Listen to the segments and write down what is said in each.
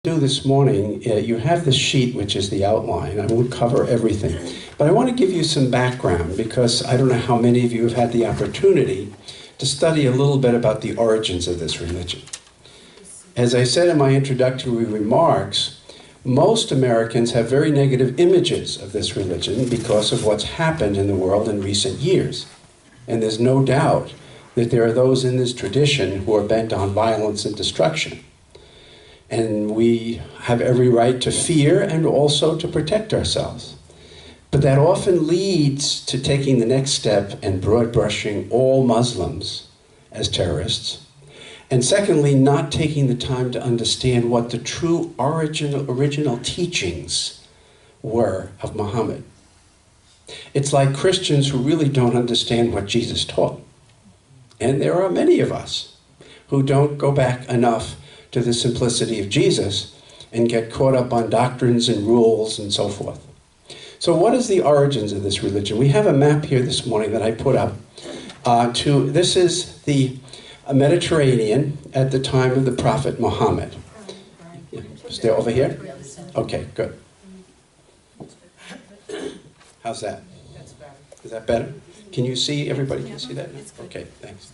Do this morning, you have the sheet, which is the outline. I won't cover everything, but I want to give you some background because I don't know how many of you have had the opportunity to study a little bit about the origins of this religion. As I said in my introductory remarks, most Americans have very negative images of this religion because of what's happened in the world in recent years. And there's no doubt that there are those in this tradition who are bent on violence and destruction. And we have every right to fear and also to protect ourselves. But that often leads to taking the next step and broad brushing all Muslims as terrorists. And secondly, not taking the time to understand what the true original teachings were of Muhammad. It's like Christians who really don't understand what Jesus taught. And there are many of us who don't go back enough to the simplicity of Jesus and get caught up on doctrines and rules and so forth. So what is the origins of this religion? We have a map here this morning that I put up. This is the Mediterranean at the time of the Prophet Muhammad. Yeah. Stay over here? Okay, good. How's that? Is that better? Can you see, everybody can see that? Okay, thanks.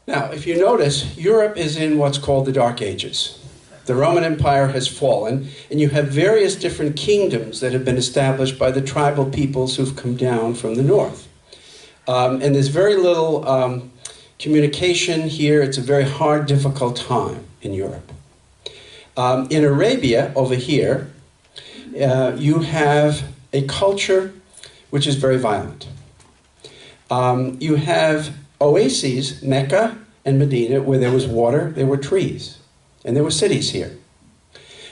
Now, if you notice, Europe is in what's called the Dark Ages. The Roman Empire has fallen, and you have various different kingdoms that have been established by the tribal peoples who've come down from the north. And there's very little communication here. It's a very hard, difficult time in Europe. In Arabia, over here, you have a culture which is very violent. You have oases, Mecca and Medina, where there was water, there were trees, and there were cities here.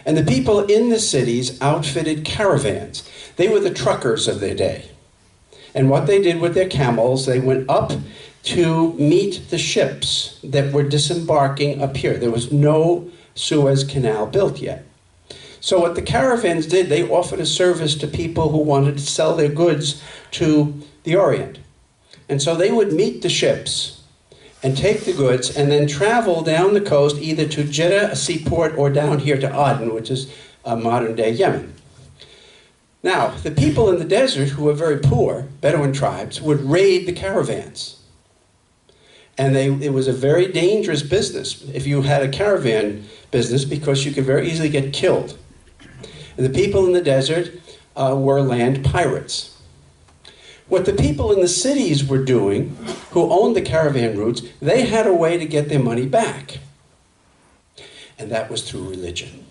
And the people in the cities outfitted caravans. They were the truckers of their day. And what they did with their camels, they went up to meet the ships that were disembarking up here. There was no Suez Canal built yet. So what the caravans did, they offered a service to people who wanted to sell their goods to the Orient. And so they would meet the ships and take the goods and then travel down the coast either to Jeddah, a seaport, or down here to Aden, which is modern-day Yemen. Now, the people in the desert who were very poor, Bedouin tribes, would raid the caravans. And it was a very dangerous business if you had a caravan business because you could very easily get killed. And the people in the desert were land pirates. What the people in the cities were doing, who owned the caravan routes, they had a way to get their money back. And that was through religion.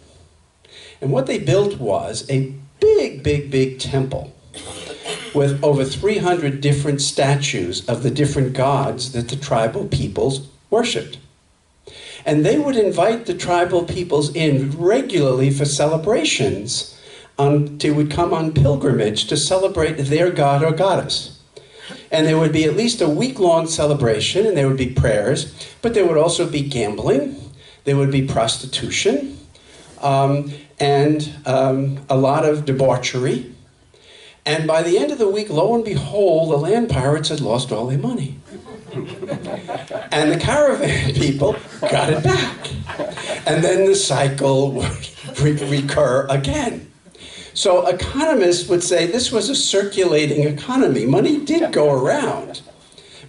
And what they built was a big temple with over 300 different statues of the different gods that the tribal peoples worshipped. And they would invite the tribal peoples in regularly for celebrations. They would come on pilgrimage to celebrate their god or goddess. And there would be at least a week-long celebration, and there would be prayers, but there would also be gambling, there would be prostitution, and a lot of debauchery. And by the end of the week, lo and behold, the land pirates had lost all their money. And the caravan people got it back. And then the cycle would recur again. So economists would say this was a circulating economy. Money did go around,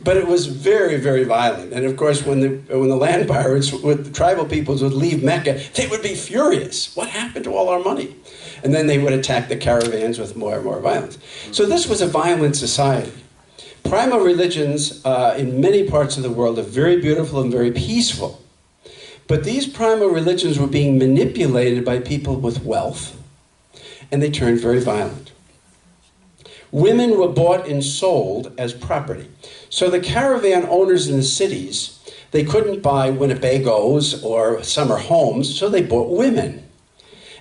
but it was very violent. And of course, when the land pirates, the tribal peoples would leave Mecca, they would be furious. What happened to all our money? And then they would attack the caravans with more and more violence. So this was a violent society. Primal religions in many parts of the world are very beautiful and very peaceful. But these primal religions were being manipulated by people with wealth, and they turned very violent. Women were bought and sold as property. So the caravan owners in the cities, they couldn't buy Winnebagos or summer homes, so they bought women.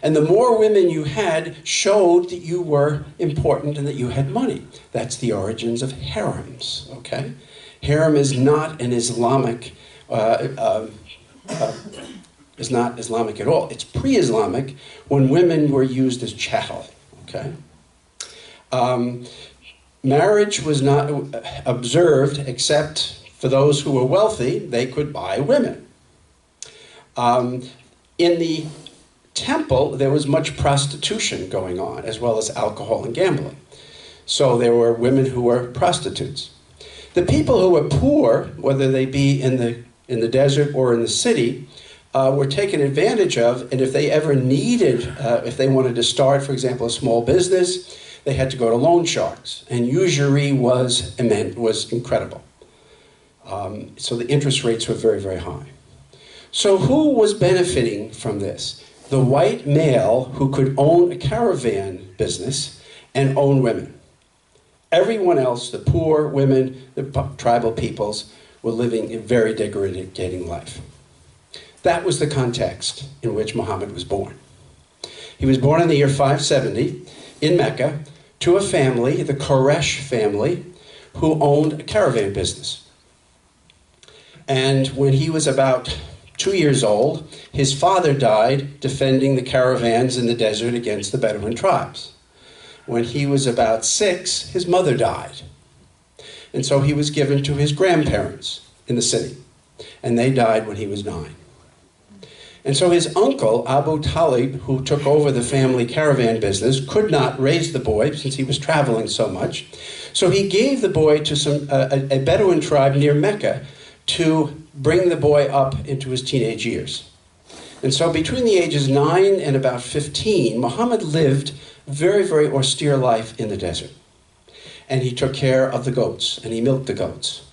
And the more women you had showed that you were important and that you had money. That's the origins of harems, okay? Harem is not an Islamic, is not Islamic at all. It's pre-Islamic when women were used as chattel, okay? Marriage was not observed except for those who were wealthy. They could buy women. In the temple, there was much prostitution going on, as well as alcohol and gambling. So there were women who were prostitutes. The people who were poor, whether they be in the desert or in the city, were taken advantage of, and if they ever needed, if they wanted to start, for example, a small business, they had to go to loan sharks, and usury was incredible. So the interest rates were very, very high. So who was benefiting from this? The white male who could own a caravan business and own women. Everyone else, the poor, women, the tribal peoples, were living a very degrading life. That was the context in which Muhammad was born. He was born in the year 570 in Mecca to a family, the Quraysh family, who owned a caravan business. And when he was about 2 years old, his father died defending the caravans in the desert against the Bedouin tribes. When he was about 6, his mother died. And so he was given to his grandparents in the city. And they died when he was 9. And so his uncle, Abu Talib, who took over the family caravan business, could not raise the boy since he was traveling so much. So he gave the boy to a Bedouin tribe near Mecca to bring the boy up into his teenage years. And so between the ages 9 and about 15, Muhammad lived a very, very austere life in the desert. And he took care of the goats, and he milked the goats.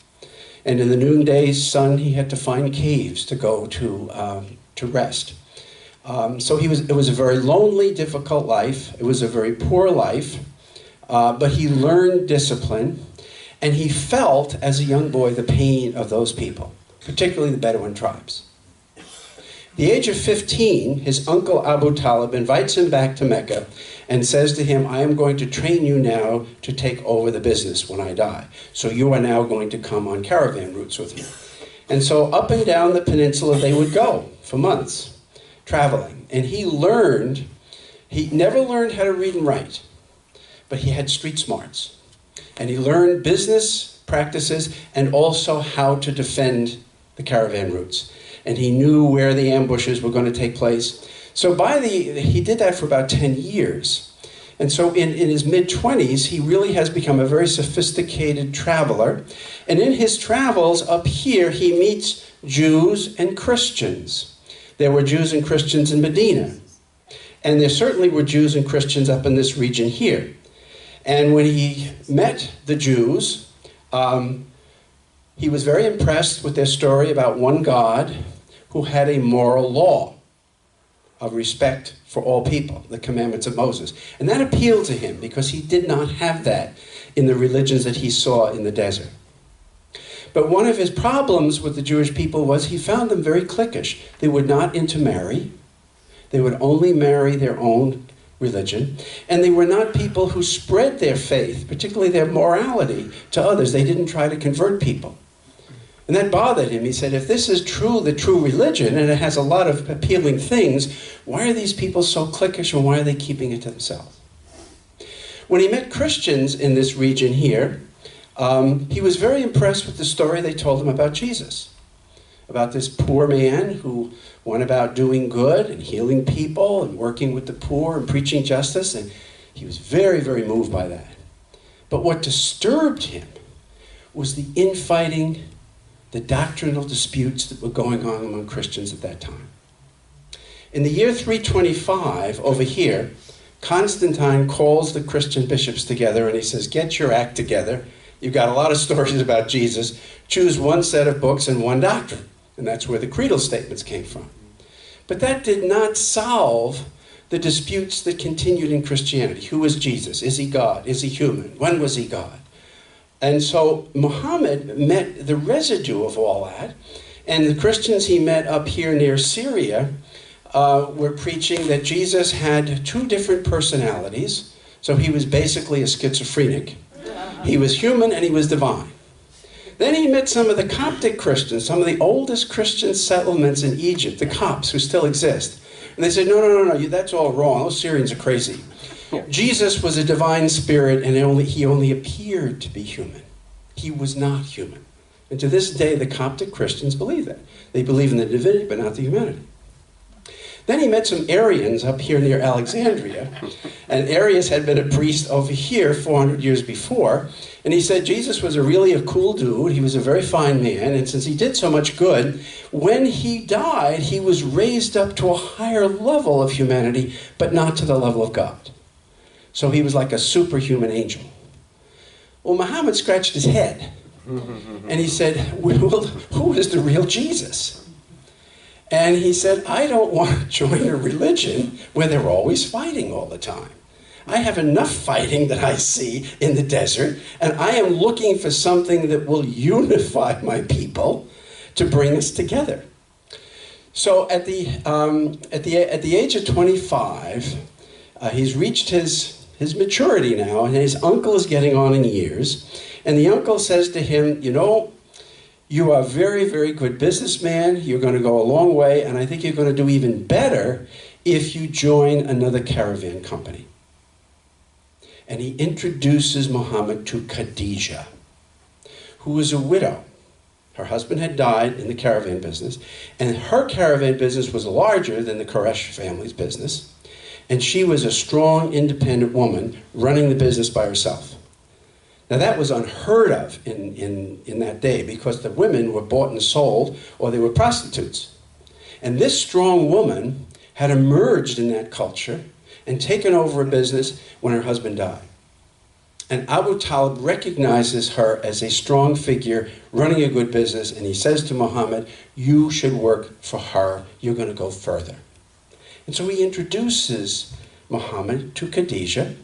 And in the noonday sun, he had to find caves to go to rest. So it was a very lonely, difficult life. It was a very poor life, but he learned discipline, and he felt, as a young boy, the pain of those people, particularly the Bedouin tribes. At the age of 15, his uncle Abu Talib invites him back to Mecca and says to him, I am going to train you now to take over the business when I die. So you are now going to come on caravan routes with me. And so up and down the peninsula they would go for months, traveling. And he never learned how to read and write, but he had street smarts. And he learned business practices and also how to defend the caravan routes. And he knew where the ambushes were going to take place. So he did that for about 10 years. And so in his mid-20s, he really has become a very sophisticated traveler. And in his travels up here, he meets Jews and Christians. There were Jews and Christians in Medina. And there certainly were Jews and Christians up in this region here. And when he met the Jews, he was very impressed with their story about one God who had a moral law of respect for all people, the commandments of Moses. And that appealed to him because he did not have that in the religions that he saw in the desert. But one of his problems with the Jewish people was he found them very cliquish. They would not intermarry. They would only marry their own religion. And they were not people who spread their faith, particularly their morality, to others. They didn't try to convert people. And that bothered him. He said, if this is the true religion, and it has a lot of appealing things, why are these people so cliquish, and why are they keeping it to themselves? When he met Christians in this region here, he was very impressed with the story they told him about Jesus, about this poor man who went about doing good and healing people and working with the poor and preaching justice, and he was very, very moved by that. But what disturbed him was the infighting, the doctrinal disputes that were going on among Christians at that time. In the year 325, over here, Constantine calls the Christian bishops together and he says, get your act together. You've got a lot of stories about Jesus. Choose one set of books and one doctrine. And that's where the creedal statements came from. But that did not solve the disputes that continued in Christianity. Who is Jesus? Is he God? Is he human? When was he God? And so Muhammad met the residue of all that, and the Christians he met up here near Syria were preaching that Jesus had two different personalities, so he was basically a schizophrenic. He was human and he was divine. Then he met some of the Coptic Christians, some of the oldest Christian settlements in Egypt, the Copts who still exist. And they said, no, that's all wrong. Those Syrians are crazy. Jesus was a divine spirit, and he only appeared to be human. He was not human. And to this day, the Coptic Christians believe that. They believe in the divinity, but not the humanity. Then he met some Arians up here near Alexandria, and Arius had been a priest over here 400 years before, and he said Jesus was really a cool dude, he was a very fine man, and since he did so much good, when he died, he was raised up to a higher level of humanity, but not to the level of God. So he was like a superhuman angel. Well, Muhammad scratched his head, and he said, well, who is the real Jesus? And he said, I don't want to join a religion where they're always fighting all the time. I have enough fighting that I see in the desert, and I am looking for something that will unify my people to bring us together. So at the age of 25, he's reached his maturity now, and his uncle is getting on in years. And the uncle says to him, you know, you are a very, very good businessman. You're going to go a long way, and I think you're going to do even better if you join another caravan company. And he introduces Muhammad to Khadija, who was a widow. Her husband had died in the caravan business, and her caravan business was larger than the Quraysh family's business, and she was a strong, independent woman running the business by herself. Now that was unheard of in that day because the women were bought and sold or they were prostitutes. And this strong woman had emerged in that culture and taken over a business when her husband died. And Abu Talib recognizes her as a strong figure running a good business, and he says to Muhammad, you should work for her, you're going to go further. And so he introduces Muhammad to Khadija,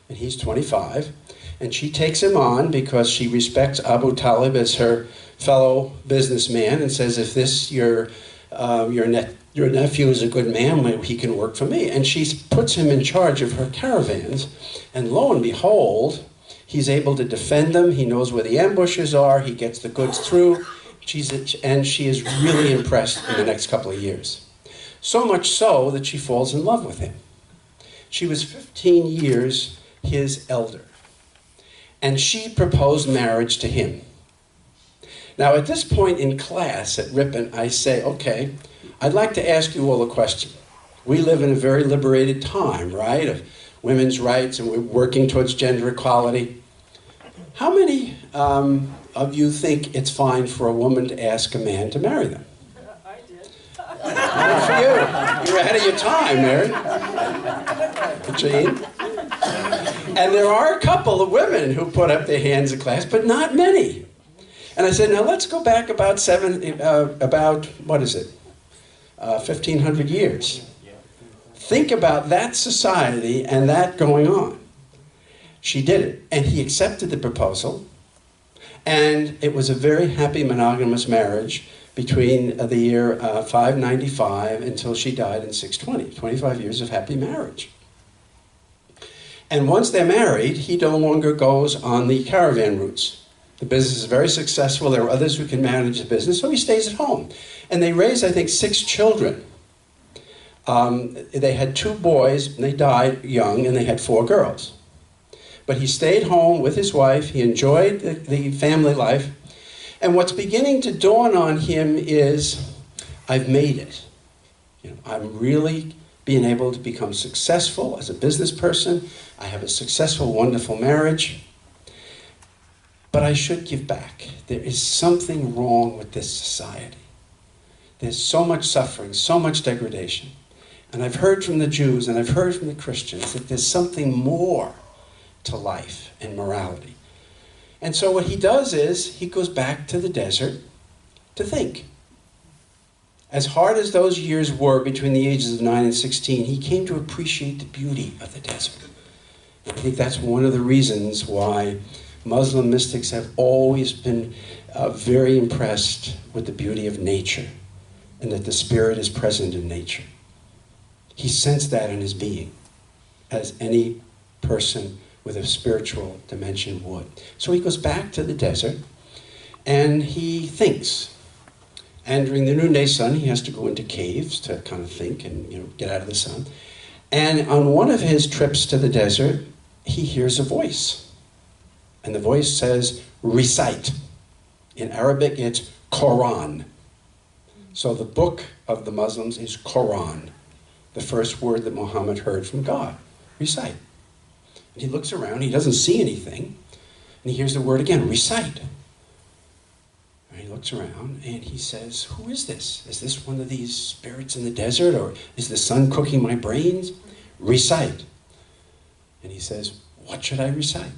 and he's 25. And she takes him on because she respects Abu Talib as her fellow businessman and says, if this, your nephew is a good man, he can work for me. And she puts him in charge of her caravans. And lo and behold, he's able to defend them. He knows where the ambushes are. He gets the goods through. And she is really impressed in the next couple of years. So much so that she falls in love with him. She was 15 years his elder. And she proposed marriage to him. Now, at this point in class at Ripon, I say, okay, I'd like to ask you all a question. We live in a very liberated time, right, of women's rights, and we're working towards gender equality. How many of you think it's fine for a woman to ask a man to marry them? I did. Good for you. You're ahead of your time, Mary. Jane? And there are a couple of women who put up their hands in class, but not many. And I said, now let's go back about 1,500 years. Think about that society and that going on. She did it, and he accepted the proposal, and it was a very happy monogamous marriage between the year 595 until she died in 620, 25 years of happy marriage. And once they're married, he no longer goes on the caravan routes. The business is very successful. There are others who can manage the business, so he stays at home. And they raised, I think, 6 children. They had 2 boys, and they died young, and they had 4 girls. But he stayed home with his wife. He enjoyed the family life. And what's beginning to dawn on him is, I've made it. I'm really being able to become successful as a business person. I have a successful, wonderful marriage. But I should give back. There is something wrong with this society. There's so much suffering, so much degradation. And I've heard from the Jews and I've heard from the Christians that there's something more to life and morality. And so what he does is he goes back to the desert to think. As hard as those years were between the ages of 9 and 16, he came to appreciate the beauty of the desert. And I think that's one of the reasons why Muslim mystics have always been very impressed with the beauty of nature and that the spirit is present in nature. He sensed that in his being, as any person with a spiritual dimension would. So he goes back to the desert and he thinks. And during the noonday sun, he has to go into caves to kind of think and get out of the sun. And on one of his trips to the desert, he hears a voice. And the voice says, recite. In Arabic, it's Quran. So the book of the Muslims is Quran. the first word that Muhammad heard from God. Recite. And he looks around, he doesn't see anything, and he hears the word again, recite. And he looks around and he says, who is this? Is this one of these spirits in the desert, or is the sun cooking my brains? Recite. And he says, what should I recite?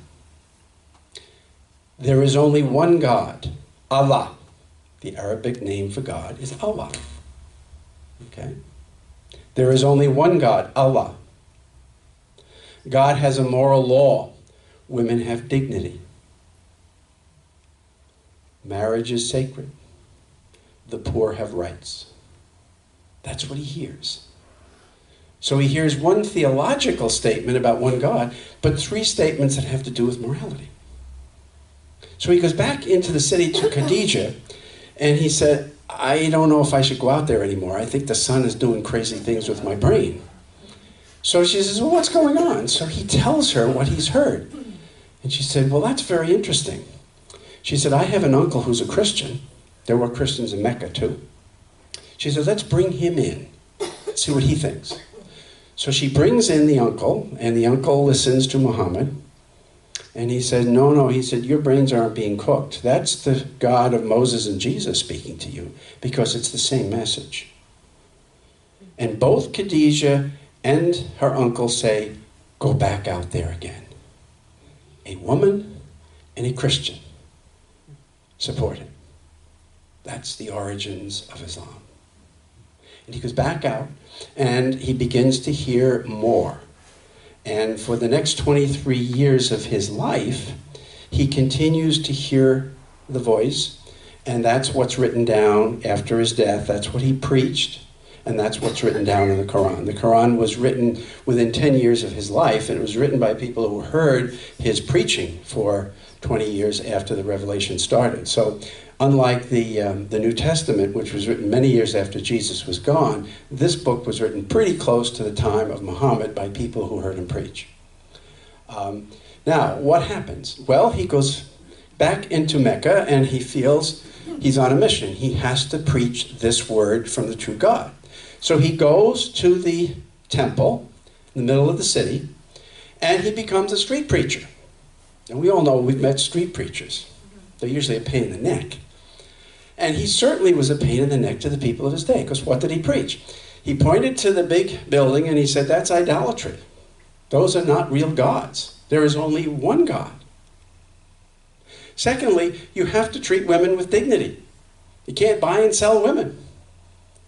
There is only one God, Allah. The Arabic name for God is Allah. Okay? There is only one God, Allah. God has a moral law. Women have dignity. Marriage is sacred. The poor have rights. That's what he hears. So he hears one theological statement about one God, but three statements that have to do with morality. So he goes back into the city to Khadijah, and he said, I don't know if I should go out there anymore. I think the sun is doing crazy things with my brain. So she says, well, what's going on? So he tells her what he's heard. And she said, well, that's very interesting. She said, I have an uncle who's a Christian. There were Christians in Mecca too. She said, let's bring him in, see what he thinks. So she brings in the uncle, and the uncle listens to Muhammad. And he said, no, he said, your brains aren't being cooked. That's the God of Moses and Jesus speaking to you, because it's the same message. And both Khadijah and her uncle say, go back out there again. A woman and a Christian support him. That's the origins of Islam. And he goes back out, and he begins to hear more. And for the next 23 years of his life, he continues to hear the voice, and that's what's written down after his death. That's what he preached, and that's what's written down in the Quran. The Quran was written within 10 years of his life, and it was written by people who heard his preaching for 20 years after the revelation started. So unlike the New Testament, which was written many years after Jesus was gone, this book was written pretty close to the time of Muhammad by people who heard him preach. Now, what happens? Well, he goes back into Mecca, and he feels he's on a mission. He has to preach this word from the true God. So he goes to the temple in the middle of the city, and he becomes a street preacher. And we all know we've met street preachers. They're usually a pain in the neck. And he certainly was a pain in the neck to the people of his day, because what did he preach? He pointed to the big building and he said, that's idolatry. Those are not real gods. There is only one God. Secondly, you have to treat women with dignity. You can't buy and sell women.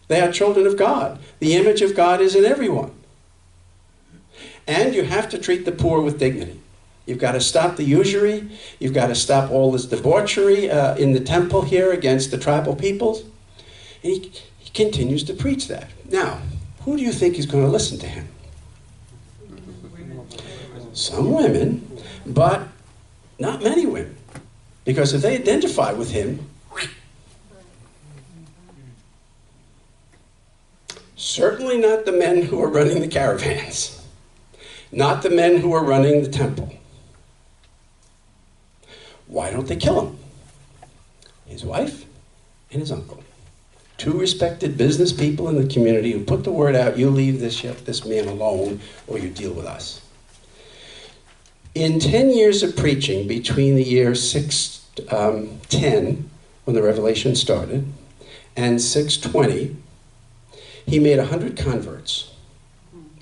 They are children of God. The image of God is in everyone. And you have to treat the poor with dignity. You've got to stop the usury. You've got to stop all this debauchery in the temple here against the tribal peoples. And he continues to preach that. Now, who do you think is going to listen to him? Some women, but not many women. Because if they identify with him, certainly not the men who are running the caravans, not the men who are running the temple. Why don't they kill him? His wife and his uncle. Two respected business people in the community who put the word out, you leave this man alone or you deal with us. In 10 years of preaching, between the year 610, when the revelation started, and 620, he made 100 converts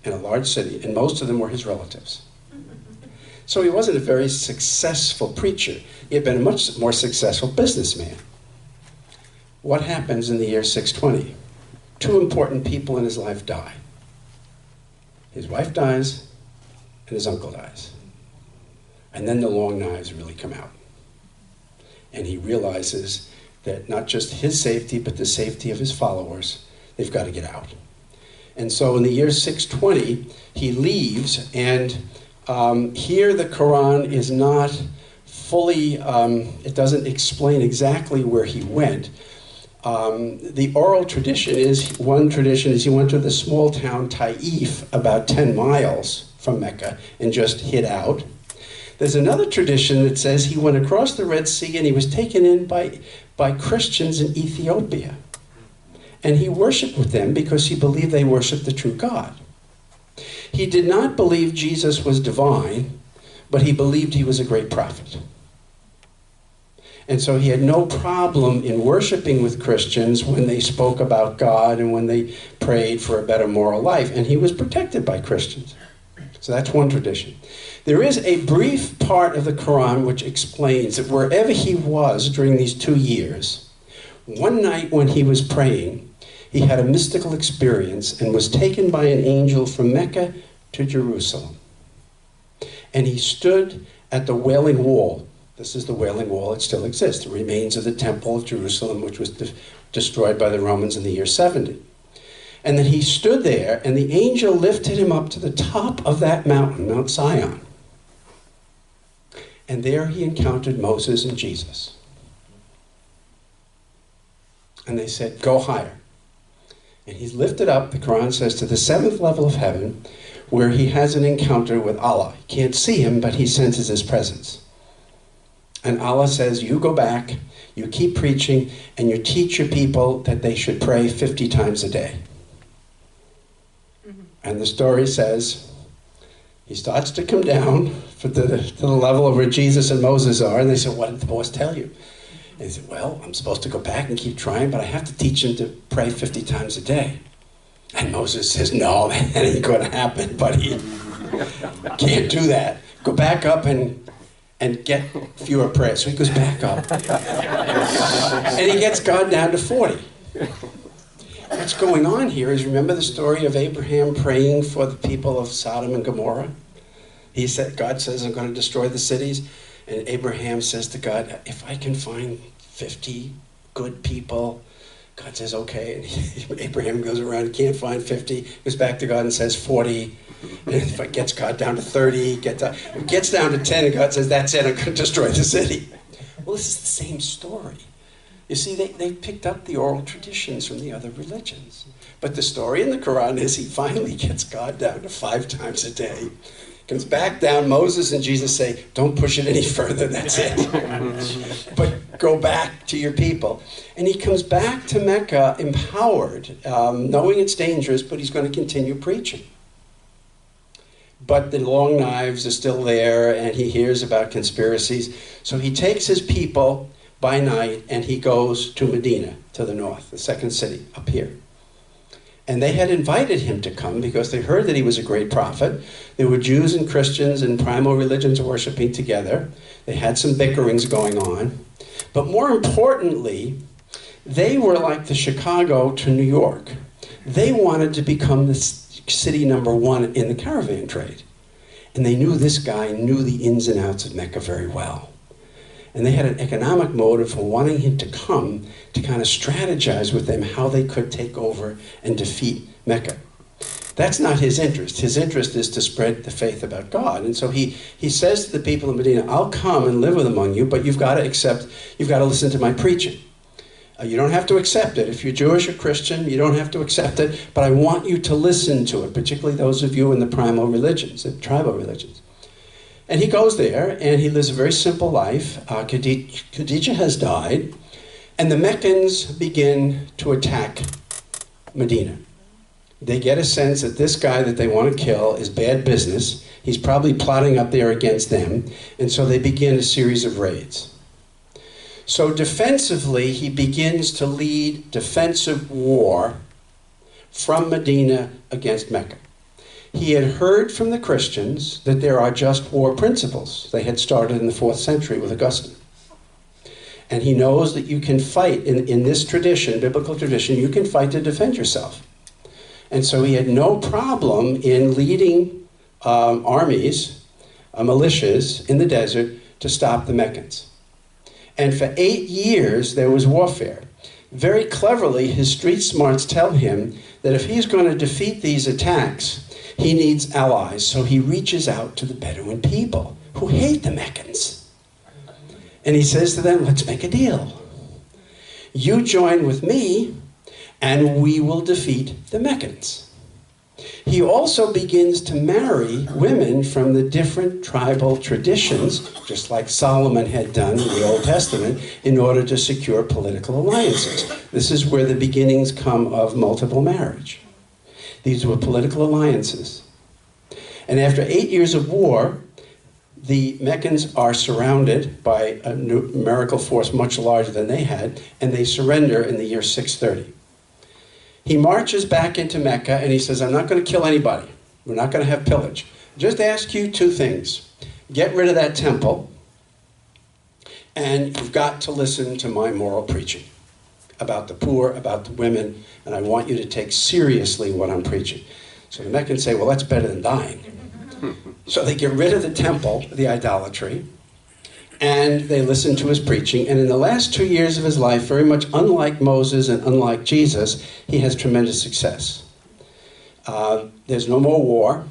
in a large city, and most of them were his relatives. So he wasn't a very successful preacher. He had been a much more successful businessman. What happens in the year 620? Two important people in his life die. His wife dies, and his uncle dies. And then the long knives really come out. And he realizes that not just his safety, but the safety of his followers, they've got to get out. And so in the year 620, he leaves, and here the Quran is not fully, it doesn't explain exactly where he went. The oral tradition is, one tradition is he went to the small town Taif, about 10 miles from Mecca, and just hid out. There's another tradition that says he went across the Red Sea and he was taken in by Christians in Ethiopia. and he worshiped with them because he believed they worshiped the true God. He did not believe Jesus was divine, but he believed he was a great prophet. And so he had no problem in worshiping with Christians when they spoke about God and when they prayed for a better moral life. And he was protected by Christians. So that's one tradition. There is a brief part of the Quran which explains that wherever he was during these 2 years, one night when he was praying, he had a mystical experience and was taken by an angel from Mecca to Jerusalem. And he stood at the Wailing Wall. This is the Wailing Wall. It still exists. The remains of the Temple of Jerusalem, which was destroyed by the Romans in the year 70. And then he stood there, and the angel lifted him up to the top of that mountain, Mount Zion. And there he encountered Moses and Jesus. And they said, go higher. And he's lifted up, the Quran says, to the 7th level of heaven, where he has an encounter with Allah. He can't see him, but he senses his presence. And Allah says, you go back, you keep preaching, and you teach your people that they should pray 50 times a day. And the story says, he starts to come down to the level of where Jesus and Moses are, and they said, what did the boss tell you? And he said, well, I'm supposed to go back and keep trying, but I have to teach them to pray 50 times a day. And Moses says, no, that ain't going to happen, buddy. Can't do that. Go back up and get fewer prayers. So he goes back up. And he gets God down to 40. What's going on here is, remember the story of Abraham praying for the people of Sodom and Gomorrah? He said, God says, I'm going to destroy the cities. And Abraham says to God, if I can find 50 good people, God says, okay. And Abraham goes around, can't find 50, goes back to God and says 40. And if it gets God down to 30, gets down to 10, and God says, that's it, I'm going to destroy the city. Well, this is the same story. You see, they picked up the oral traditions from the other religions. But the story in the Quran is he finally gets God down to 5 times a day. Comes back down, Moses and Jesus say, don't push it any further, that's it. But go back to your people. And he comes back to Mecca empowered, knowing it's dangerous, but he's going to continue preaching. But the long knives are still there, and he hears about conspiracies. So he takes his people by night, and he goes to Medina, to the north, the second city, up here. And they had invited him to come because they heard that he was a great prophet. There were Jews and Christians and primal religions worshiping together. They had some bickerings going on. But more importantly, they were like the Chicago to New York. They wanted to become the city #1 in the caravan trade. And they knew this guy knew the ins and outs of Mecca very well. And they had an economic motive for wanting him to come to kind of strategize with them how they could take over and defeat Mecca. That's not his interest. His interest is to spread the faith about God. And so he says to the people of Medina, I'll come and live with among you, but you've got to listen to my preaching. You don't have to accept it. If you're Jewish or Christian, you don't have to accept it, but I want you to listen to it, particularly those of you in the primal religions, the tribal religions. And he goes there, and he lives a very simple life. Khadijah has died, and the Meccans begin to attack Medina. They get a sense that this guy that they want to kill is bad business. He's probably plotting up there against them, and so they begin a series of raids. So defensively, he begins to lead defensive war from Medina against Mecca. He had heard from the Christians that there are just war principles. They had started in the 4th century with Augustine. And he knows that you can fight in this tradition, biblical tradition, you can fight to defend yourself. And so he had no problem in leading armies, militias in the desert to stop the Meccans. And for 8 years, there was warfare. Very cleverly, his street smarts tell him that if he's going to defeat these attacks, he needs allies. So he reaches out to the Bedouin people who hate the Meccans. And he says to them, let's make a deal. You join with me, and we will defeat the Meccans. He also begins to marry women from the different tribal traditions, just like Solomon had done in the Old Testament, in order to secure political alliances. This is where the beginnings come of multiple marriage. These were political alliances. And after 8 years of war, the Meccans are surrounded by a numerical force much larger than they had, and they surrender in the year 630. He marches back into Mecca and he says, I'm not going to kill anybody. We're not going to have pillage. Just ask you two things. Get rid of that temple, and you've got to listen to my moral preaching about the poor, about the women, and I want you to take seriously what I'm preaching. So the Meccans say, well, that's better than dying. So they get rid of the temple, the idolatry, and they listen to his preaching. And in the last 2 years of his life, very much unlike Moses and unlike Jesus, he has tremendous success. There's no more war.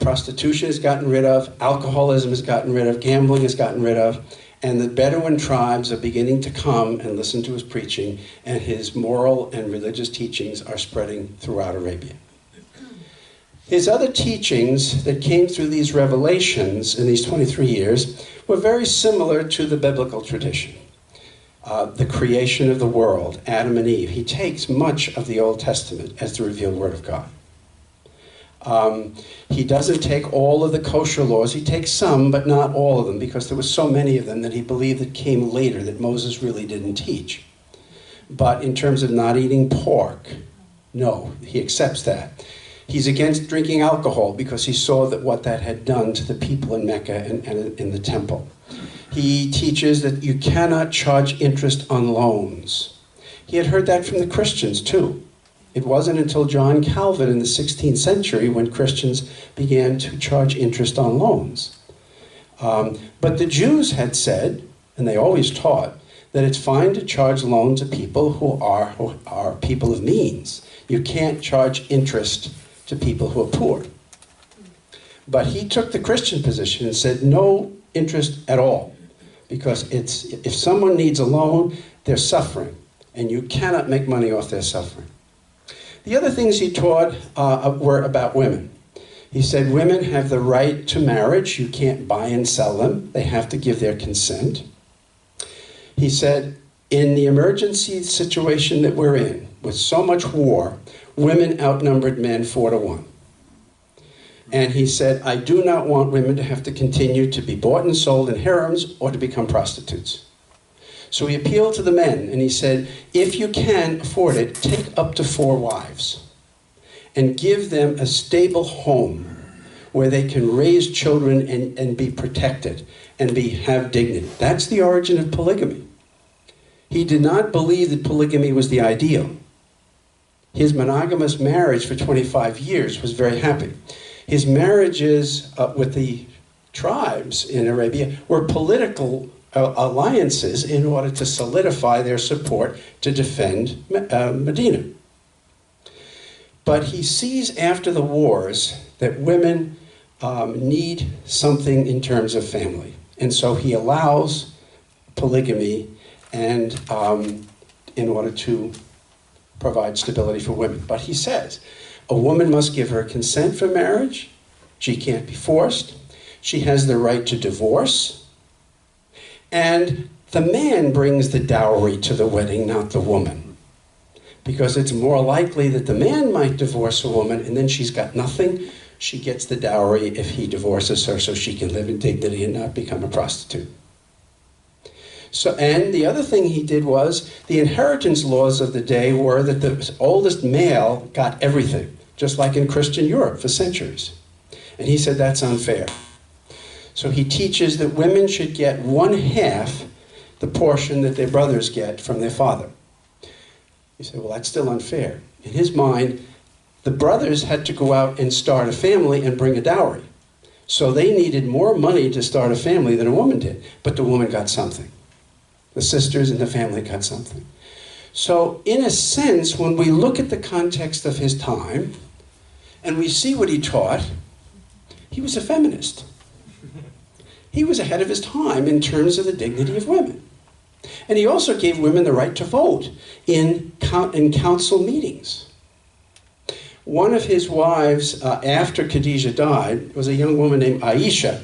Prostitution is gotten rid of. Alcoholism is gotten rid of. Gambling is gotten rid of. And the Bedouin tribes are beginning to come and listen to his preaching, and his moral and religious teachings are spreading throughout Arabia. His other teachings that came through these revelations in these 23 years were very similar to the biblical tradition. The creation of the world, Adam and Eve. He takes much of the Old Testament as the revealed Word of God. He doesn't take all of the kosher laws. He takes some, but not all of them, because there were so many of them that he believed that came later that Moses really didn't teach. But in terms of not eating pork, no, he accepts that. He's against drinking alcohol because he saw that what that had done to the people in Mecca and in the temple. He teaches that you cannot charge interest on loans. He had heard that from the Christians too. It wasn't until John Calvin in the 16th century when Christians began to charge interest on loans. But the Jews had said, and they always taught, that it's fine to charge loans to people who are people of means. You can't charge interest to people who are poor. But he took the Christian position and said no interest at all, because if someone needs a loan, they're suffering, and you cannot make money off their suffering. The other things he taught were about women. He said women have the right to marriage. You can't buy and sell them. They have to give their consent. He said, in the emergency situation that we're in, with so much war, women outnumbered men 4-1. And he said, I do not want women to have to continue to be bought and sold in harems or to become prostitutes. So he appealed to the men, and he said, if you can afford it, take up to 4 wives and give them a stable home where they can raise children and be protected and have dignity. That's the origin of polygamy. He did not believe that polygamy was the ideal. His monogamous marriage for 25 years was very happy. His marriages with the tribes in Arabia were political alliances in order to solidify their support to defend Medina. But he sees after the wars that women need something in terms of family. And so he allows polygamy and in order to provide stability for women. But he says, a woman must give her consent for marriage. She can't be forced. She has the right to divorce. And the man brings the dowry to the wedding, not the woman. Because it's more likely that the man might divorce a woman and then she's got nothing. She gets the dowry if he divorces her so she can live in dignity and not become a prostitute. So, and the other thing he did was, the inheritance laws of the day were that the oldest male got everything, just like in Christian Europe for centuries. And he said that's unfair. So he teaches that women should get 1/2 the portion that their brothers get from their father. You say, well, that's still unfair. In his mind, the brothers had to go out and start a family and bring a dowry. So they needed more money to start a family than a woman did, but the woman got something. The sisters in the family got something. So in a sense, when we look at the context of his time, and we see what he taught, he was a feminist. He was ahead of his time in terms of the dignity of women. And he also gave women the right to vote in council meetings. One of his wives, after Khadijah died, was a young woman named Aisha.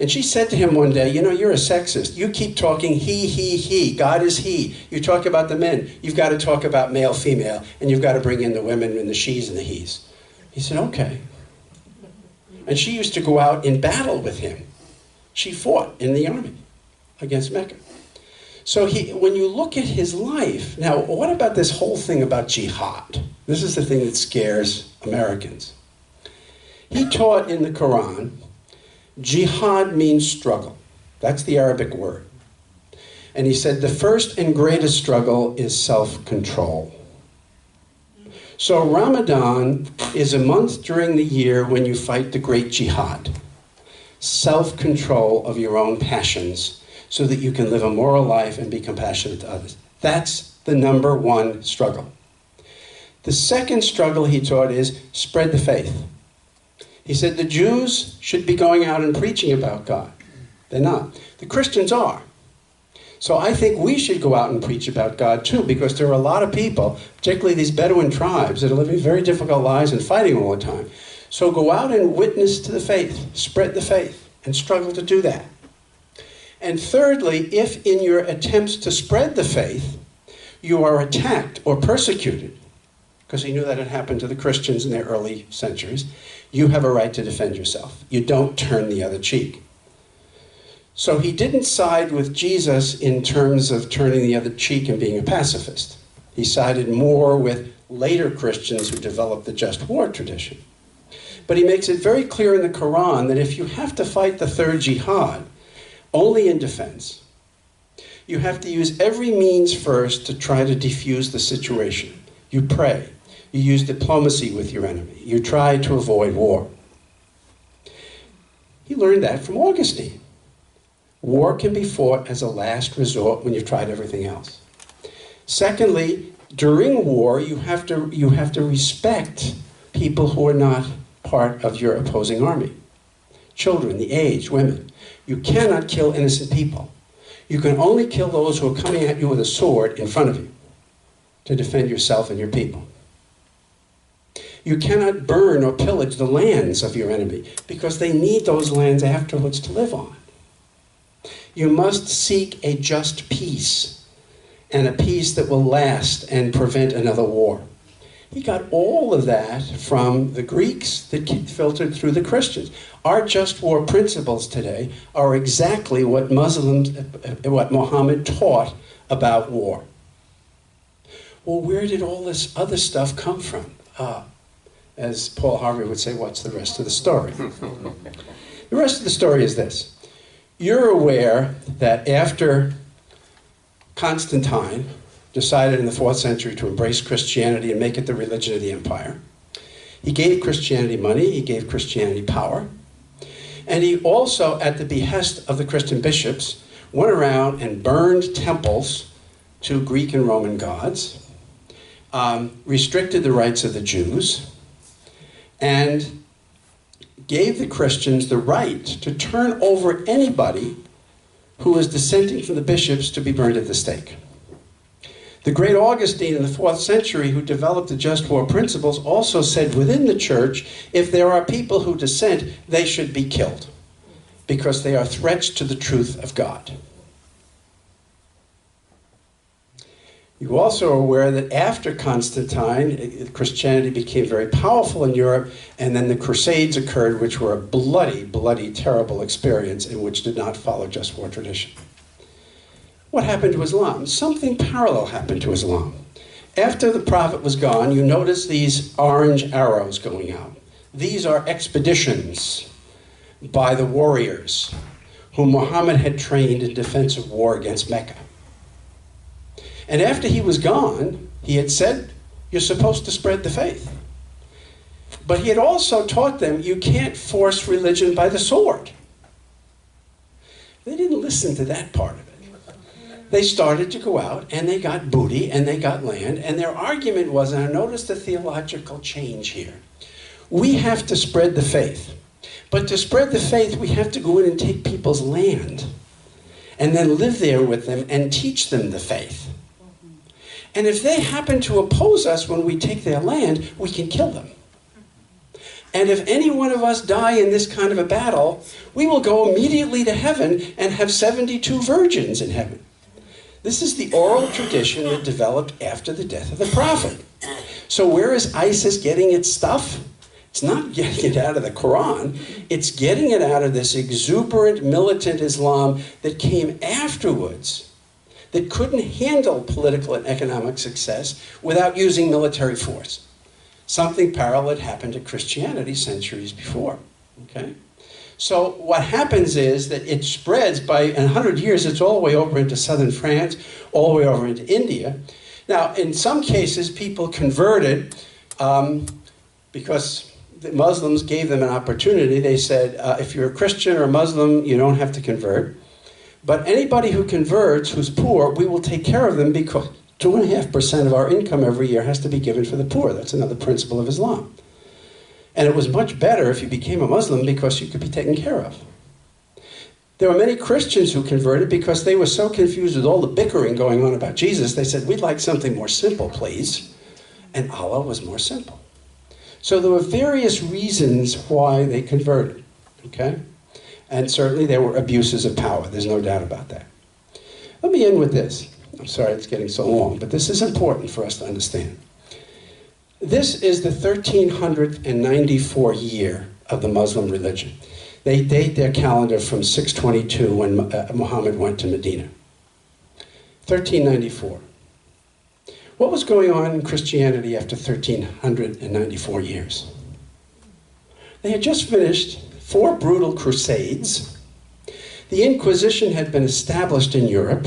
And she said to him one day, you know, you're a sexist. You keep talking he. God is he. You talk about the men. You've got to talk about male, female. And you've got to bring in the women and the she's and the he's. He said, okay. And she used to go out in battle with him. She fought in the army against Mecca. So when you look at his life, now what about this whole thing about jihad? This is the thing that scares Americans. He taught in the Quran, jihad means struggle. That's the Arabic word. And he said the first and greatest struggle is self-control. So Ramadan is a month during the year when you fight the great jihad. Self-control of your own passions so that you can live a moral life and be compassionate to others. That's the number one struggle. The second struggle he taught is spread the faith. He said the Jews should be going out and preaching about God. They're not. The Christians are. So I think we should go out and preach about God too, because there are a lot of people, particularly these Bedouin tribes, that are living very difficult lives and fighting all the time. So go out and witness to the faith, spread the faith, and struggle to do that. And thirdly, if in your attempts to spread the faith, you are attacked or persecuted, because he knew that had happened to the Christians in their early centuries, you have a right to defend yourself. You don't turn the other cheek. So he didn't side with Jesus in terms of turning the other cheek and being a pacifist. He sided more with later Christians who developed the just war tradition. But he makes it very clear in the Quran that if you have to fight the third jihad, only in defense, you have to use every means first to try to defuse the situation. You pray. You use diplomacy with your enemy. You try to avoid war. He learned that from Augustine. War can be fought as a last resort when you've tried everything else. Secondly, during war, you have to respect people who are not part of your opposing army. Children, the aged, women. You cannot kill innocent people. You can only kill those who are coming at you with a sword in front of you to defend yourself and your people. You cannot burn or pillage the lands of your enemy because they need those lands afterwards to live on. You must seek a just peace, and a peace that will last and prevent another war. He got all of that from the Greeks that filtered through the Christians. Our just war principles today are exactly what what Muhammad taught about war. Well, where did all this other stuff come from? As Paul Harvey would say, what's the rest of the story? The rest of the story is this. You're aware that after Constantine decided in the 4th century to embrace Christianity and make it the religion of the empire, he gave Christianity money, he gave Christianity power, and he also, at the behest of the Christian bishops, went around and burned temples to Greek and Roman gods, restricted the rights of the Jews, and gave the Christians the right to turn over anybody who was dissenting from the bishops to be burned at the stake. The great Augustine in the 4th century, who developed the just war principles, also said within the church, if there are people who dissent, they should be killed because they are threats to the truth of God. You also are aware that after Constantine, Christianity became very powerful in Europe, and then the Crusades occurred, which were a bloody, bloody, terrible experience in which did not follow just war tradition. What happened to Islam? Something parallel happened to Islam. After the Prophet was gone, you notice these orange arrows going out. These are expeditions by the warriors whom Muhammad had trained in defense of war against Mecca. And after he was gone, he had said, you're supposed to spread the faith. But he had also taught them, you can't force religion by the sword. They didn't listen to that part of it. They started to go out, and they got booty, and they got land, and their argument was, and I noticed the theological change here, we have to spread the faith. But to spread the faith, we have to go in and take people's land, and then live there with them and teach them the faith. And if they happen to oppose us when we take their land, we can kill them. And if any one of us die in this kind of a battle, we will go immediately to heaven and have 72 virgins in heaven. This is the oral tradition that developed after the death of the prophet. So where is ISIS getting its stuff? It's not getting it out of the Quran. It's getting it out of this exuberant militant Islam that came afterwards, that couldn't handle political and economic success without using military force. Something parallel had happened to Christianity centuries before. Okay? So what happens is that it spreads in 100 years, it's all the way over into southern France, all the way over into India. Now, in some cases, people converted because the Muslims gave them an opportunity. They said, if you're a Christian or a Muslim, you don't have to convert. But anybody who converts, who's poor, we will take care of them because 2.5% of our income every year has to be given for the poor. That's another principle of Islam. And it was much better if you became a Muslim because you could be taken care of. There were many Christians who converted because they were so confused with all the bickering going on about Jesus. They said, we'd like something more simple, please. And Allah was more simple. So there were various reasons why they converted, okay? And certainly there were abuses of power. There's no doubt about that. Let me end with this. I'm sorry it's getting so long, but this is important for us to understand. This is the 1394 year of the Muslim religion. They date their calendar from 622 when Muhammad went to Medina. 1394. What was going on in Christianity after 1394 years? They had just finished 4 brutal crusades. The Inquisition had been established in Europe.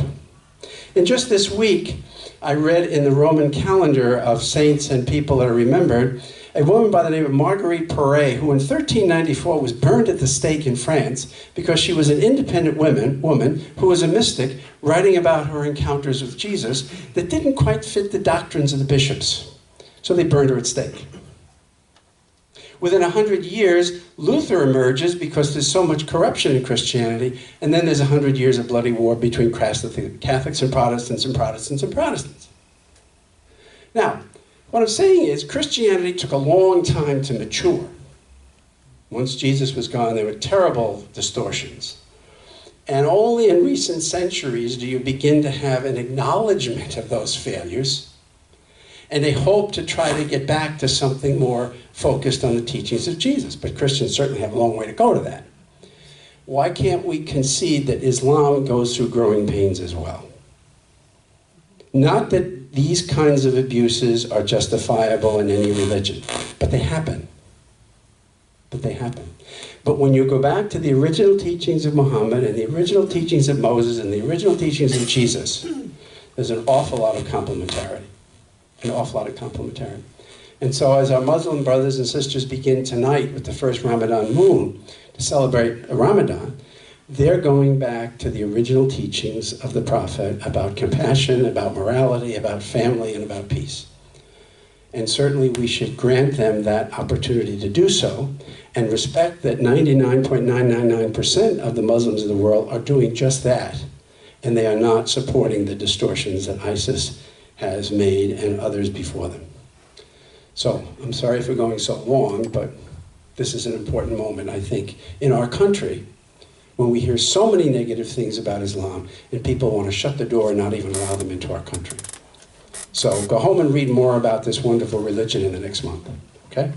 And just this week, I read in the Roman calendar of saints and people that are remembered, a woman by the name of Marguerite Poré, who in 1394 was burned at the stake in France because she was an independent woman who was a mystic writing about her encounters with Jesus that didn't quite fit the doctrines of the bishops. So they burned her at stake. Within 100 years, Luther emerges because there's so much corruption in Christianity, and then there's 100 years of bloody war between Catholics and Protestants and Protestants and Protestants. Now, what I'm saying is Christianity took a long time to mature. Once Jesus was gone, there were terrible distortions. And only in recent centuries do you begin to have an acknowledgement of those failures and a hope to try to get back to something more focused on the teachings of Jesus. But Christians certainly have a long way to go to that. Why can't we concede that Islam goes through growing pains as well? Not that these kinds of abuses are justifiable in any religion, but they happen. But they happen. But when you go back to the original teachings of Muhammad and the original teachings of Moses and the original teachings of Jesus, there's an awful lot of complementarity. An awful lot of complementarity. And so as our Muslim brothers and sisters begin tonight with the first Ramadan moon to celebrate Ramadan, they're going back to the original teachings of the Prophet about compassion, about morality, about family, and about peace. And certainly we should grant them that opportunity to do so and respect that 99.999% of the Muslims in the world are doing just that. And they are not supporting the distortions that ISIS has made and others before them. So I'm sorry for going so long, but this is an important moment, I think, in our country when we hear so many negative things about Islam and people want to shut the door and not even allow them into our country. So go home and read more about this wonderful religion in the next month, okay?